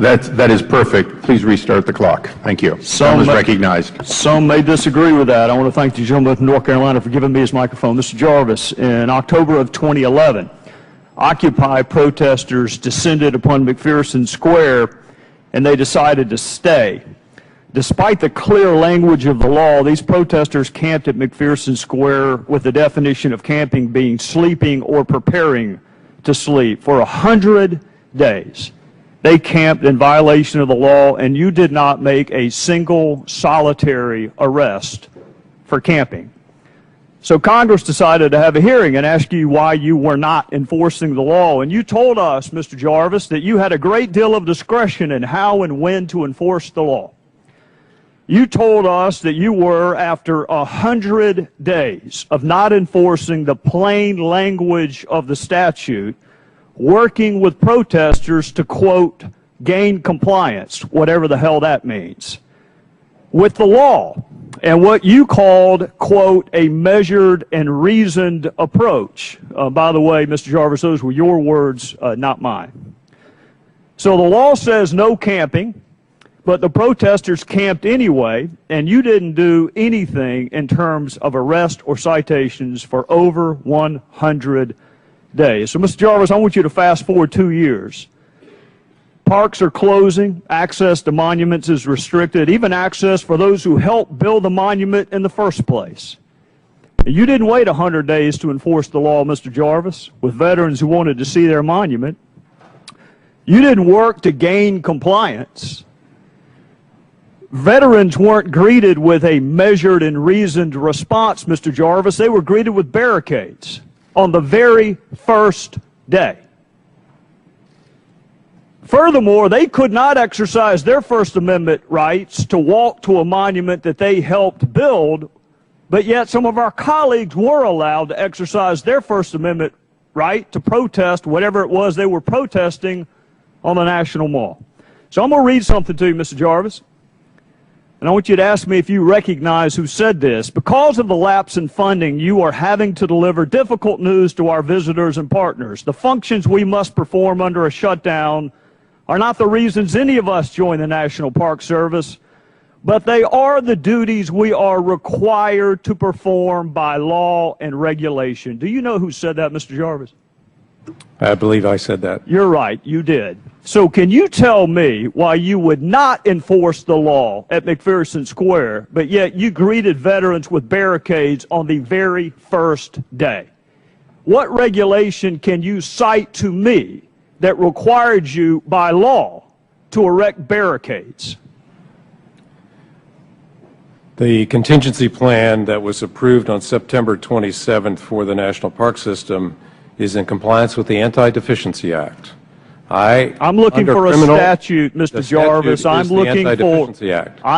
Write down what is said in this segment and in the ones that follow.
That is perfect. Please restart the clock. Thank you. Some is recognized. Some may disagree with that. I want to thank the gentleman from North Carolina for giving me his microphone. Mr. Jarvis, in October of 2011, Occupy protesters descended upon McPherson Square, and they decided to stay. Despite the clear language of the law, these protesters camped at McPherson Square with the definition of camping being sleeping or preparing to sleep for 100 days. They camped in violation of the law, and you did not make a single solitary arrest for camping. So Congress decided to have a hearing and ask you why you were not enforcing the law. And you told us, Mr. Jarvis, that you had a great deal of discretion in how and when to enforce the law. You told us that you were, after 100 days of not enforcing the plain language of the statute, working with protesters to, quote, gain compliance, whatever the hell that means, with the law, and what you called, quote, a measured and reasoned approach. By the way, Mr. Jarvis, those were your words, not mine. So the law says no camping, but the protesters camped anyway, and you didn't do anything in terms of arrest or citations for over 100 days. So, Mr. Jarvis, I want you to fast forward 2 years. Parks are closing. Access to monuments is restricted, even access for those who helped build the monument in the first place. You didn't wait 100 days to enforce the law, Mr. Jarvis, with veterans who wanted to see their monument. You didn't work to gain compliance. Veterans weren't greeted with a measured and reasoned response, Mr. Jarvis. They were greeted with barricades on the very first day. Furthermore, they could not exercise their First Amendment rights to walk to a monument that they helped build, but yet some of our colleagues were allowed to exercise their First Amendment right to protest whatever it was they were protesting on the National Mall. So I'm going to read something to you, Mr. Jarvis. And I want you to ask me if you recognize who said this. Because of the lapse in funding, you are having to deliver difficult news to our visitors and partners. The functions we must perform under a shutdown are not the reasons any of us join the National Park Service, but they are the duties we are required to perform by law and regulation. Do you know who said that, Mr. Jarvis? I believe I said that. You're right, you did. So can you tell me why you would not enforce the law at McPherson Square, but yet you greeted veterans with barricades on the very first day? What regulation can you cite to me that required you by law to erect barricades? The contingency plan that was approved on September 27th for the National Park System is in compliance with the Anti-Deficiency Act. I'm looking for a statute, Mr. Jarvis. I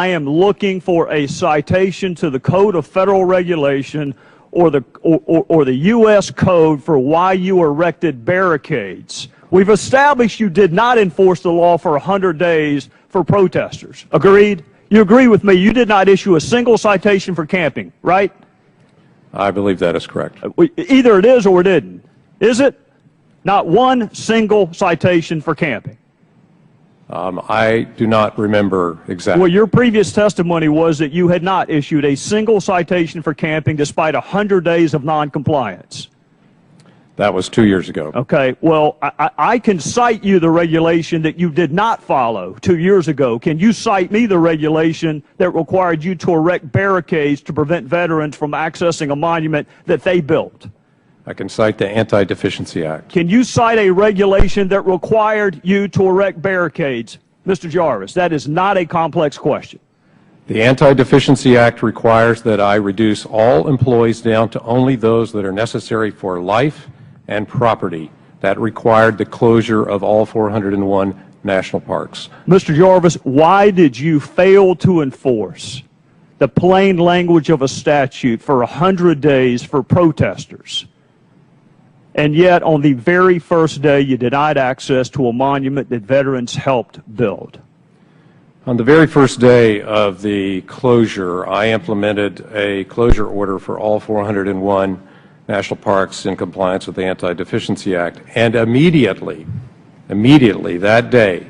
am looking for a citation to the Code of Federal Regulation or the U.S. Code for why you erected barricades. We've established you did not enforce the law for 100 days for protesters. Agreed? You agree with me? You did not issue a single citation for camping, right? I believe that is correct. Either it is or it didn't. Is it? Not one single citation for camping. I do not remember exactly. Well, your previous testimony was that you had not issued a single citation for camping despite 100 days of noncompliance. That was 2 years ago. Okay, well, I can cite you the regulation that you did not follow 2 years ago. Can you cite me the regulation that required you to erect barricades to prevent veterans from accessing a monument that they built? I can cite the Anti-Deficiency Act. Can you cite a regulation that required you to erect barricades? Mr. Jarvis, that is not a complex question. The Anti-Deficiency Act requires that I reduce all employees down to only those that are necessary for life and property. That required the closure of all 401 national parks. Mr. Jarvis, why did you fail to enforce the plain language of a statute for 100 days for protesters? And yet, on the very first day, you denied access to a monument that veterans helped build. On the very first day of the closure, I implemented a closure order for all 401 national parks in compliance with the Anti-Deficiency Act. And immediately that day,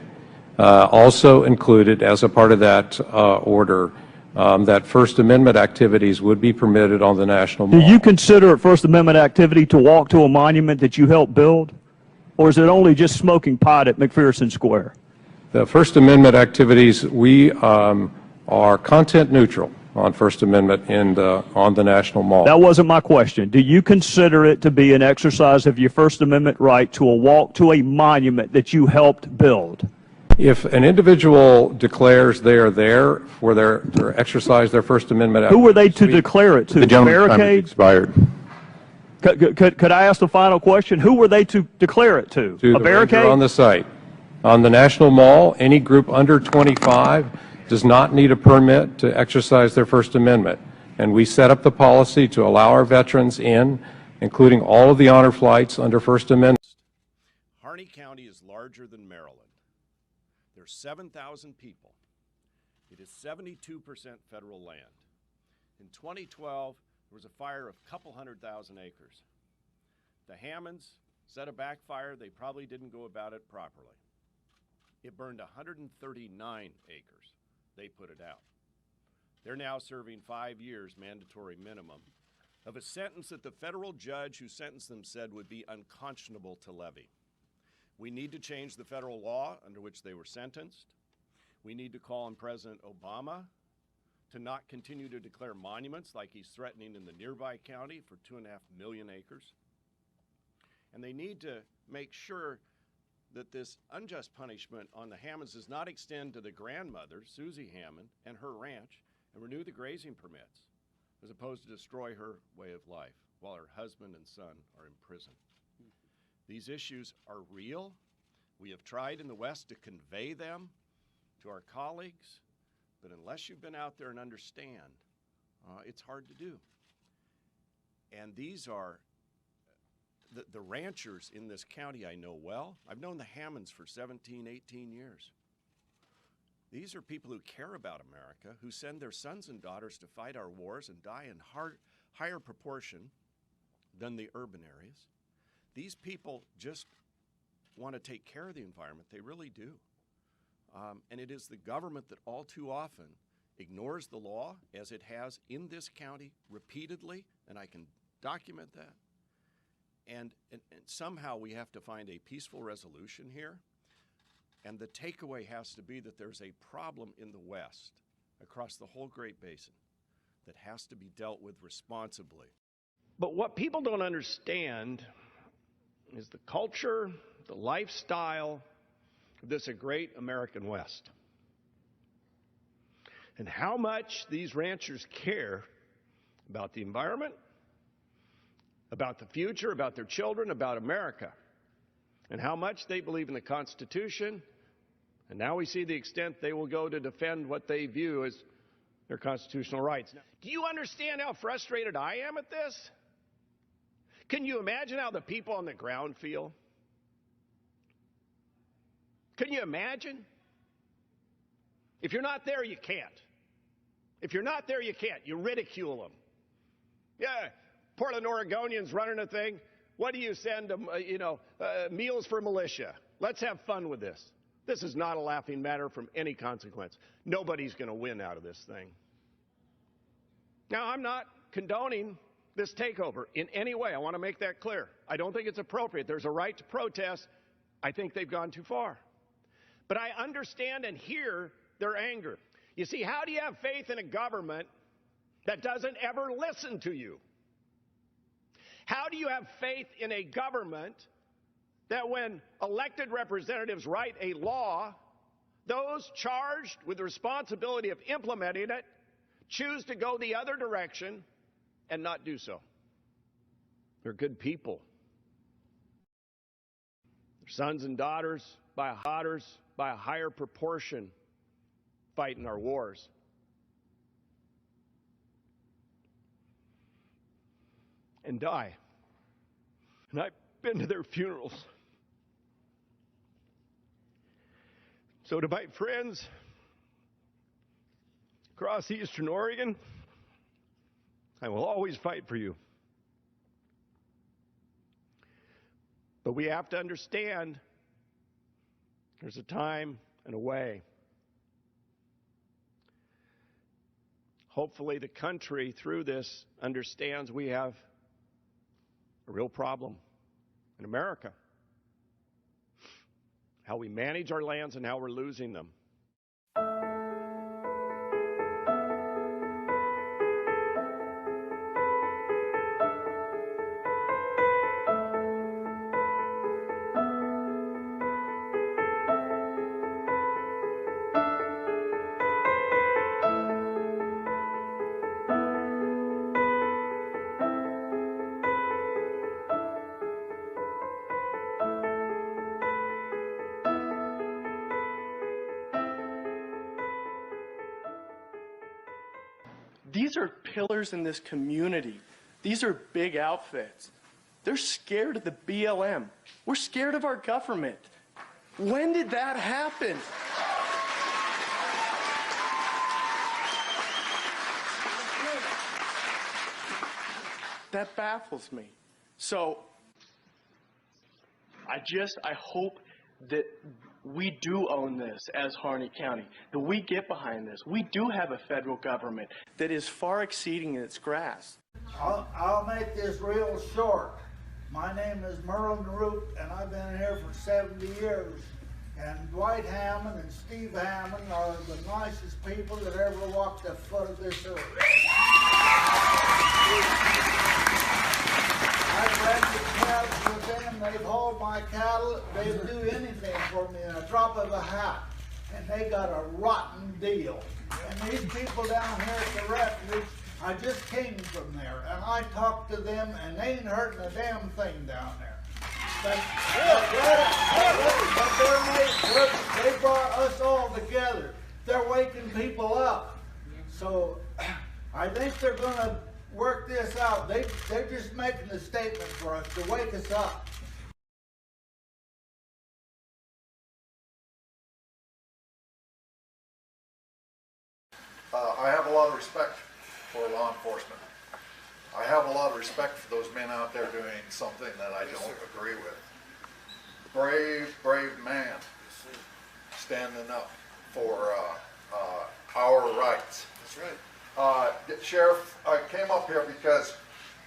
Also included as a part of that order that First Amendment activities would be permitted on the National Mall. Do you consider it First Amendment activity to walk to a monument that you helped build? Or is it only just smoking pot at McPherson Square? The First Amendment activities, we are content neutral on First Amendment on the National Mall. That wasn't my question. Do you consider it to be an exercise of your First Amendment right to a walk to a monument that you helped build? If an individual declares they are there for to exercise their First Amendment Who were they to declare it to? The gentleman's time has Barricade? expired. Could I ask the final question? Who were they to declare it to? To A the barricade? ranger on the site. On the National Mall, any group under 25 does not need a permit to exercise their First Amendment. And we set up the policy to allow our veterans in, including all of the honor flights under First Amendment. Harney County is larger than Maryland. There's 7,000 people. It is 72% federal land. In 2012, there was a fire of a couple 100,000 acres. The Hammonds set a backfire. They probably didn't go about it properly. It burned 139 acres. They put it out. They're now serving 5 years mandatory minimum of a sentence that the federal judge who sentenced them said would be unconscionable to levy. We need to change the federal law under which they were sentenced. We need to call on President Obama to not continue to declare monuments like he's threatening in the nearby county for 2.5 million acres. And they need to make sure that this unjust punishment on the Hammonds does not extend to the grandmother, Susie Hammond, and her ranch, and renew the grazing permits, as opposed to destroy her way of life while her husband and son are in prison. These issues are real. We have tried in the West to convey them to our colleagues, but unless you've been out there and understand, it's hard to do. And these are the ranchers in this county I know well. I've known the Hammonds for 17, 18 years. These are people who care about America, who send their sons and daughters to fight our wars and die in higher proportion than the urban areas. These people just want to take care of the environment. They really do. And it is the government that all too often ignores the law, as it has in this county repeatedly, and I can document that. And somehow we have to find a peaceful resolution here. And the takeaway has to be that there's a problem in the West, across the whole Great Basin, that has to be dealt with responsibly. But what people don't understand is the culture, the lifestyle of this great American West, and how much these ranchers care about the environment, about the future, about their children, about America, and how much they believe in the Constitution. And now we see the extent they will go to defend what they view as their constitutional rights. Now, do you understand how frustrated I am at this? Can you imagine how the people on the ground feel? Can you imagine? If you're not there, you can't. If you're not there, you can't. You ridicule them. Yeah, Portland Oregonians running a thing. What do you send them? Meals for militia. Let's have fun with this. This is not a laughing matter from any consequence. Nobody's going to win out of this thing. Now, I'm not condoning this takeover in any way. I want to make that clear. I don't think it's appropriate. There's a right to protest. I think they've gone too far. But I understand and hear their anger. You see, how do you have faith in a government that doesn't ever listen to you? How do you have faith in a government that when elected representatives write a law, those charged with the responsibility of implementing it choose to go the other direction and not do so? They're good people. Their sons and daughters by a higher proportion fight in our wars. And die. And I've been to their funerals. So to my friends across Eastern Oregon, I will always fight for you. But we have to understand there's a time and away. Hopefully the country, through this, understands we have a real problem in America. How we manage our lands and how we're losing them. These are pillars in this community. These are big outfits. They're scared of the BLM. We're scared of our government. When did that happen? That baffles me. So, I hope that we do own this as Harney County, that we get behind this. We do have a federal government that is far exceeding its grasp. I'll make this real short. My name is Merlin Root, and I've been here for 70 years. And Dwight Hammond and Steve Hammond are the nicest people that ever walked the foot of this earth. I've rented cabs with them. They've hauled my cattle. They'd do anything for me in a drop of a hat. And they got a rotten deal. And these people down here at the refuge, I just came from there, and I talked to them, and they ain't hurting a damn thing down there. But they brought us all together. They're waking people up. So I think they're going to work this out. They're just making a statement for us to wake us up. I have a lot of respect for law enforcement. I have a lot of respect for those men out there doing something that I don't agree with. Brave, brave man standing up for our rights. That's right. Sheriff, I came up here because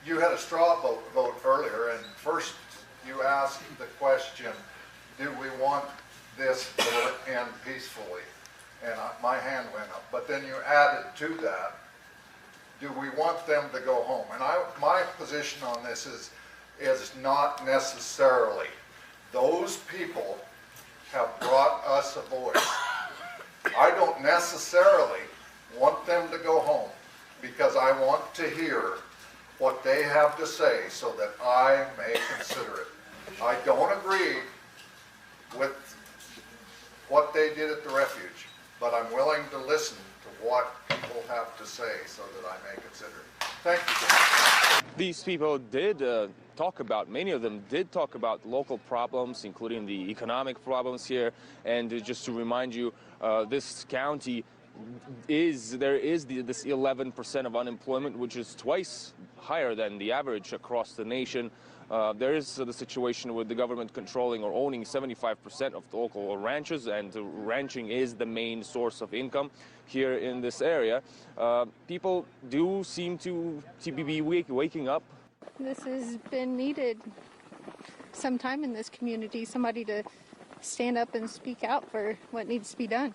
you had a straw vote earlier, and first you asked the question, do we want this to end peacefully? And my hand went up. But then you added to that, do we want them to go home? And my position on this is not necessarily. Those people have brought us a voice. I don't necessarily want them to go home because I want to hear what they have to say so that I may consider it. I don't agree with what they did at the refuge, but I'm willing to listen to what people have to say so that I may consider it. Thank you. These people did talk about, many of them did talk about local problems, including the economic problems here. And just to remind you, this county this 11% of unemployment, which is twice higher than the average across the nation. There is the situation with the government controlling or owning 75% of the local ranches, and ranching is the main source of income here in this area. People do seem to be waking up. This has been needed sometime in this community, somebody to stand up and speak out for what needs to be done.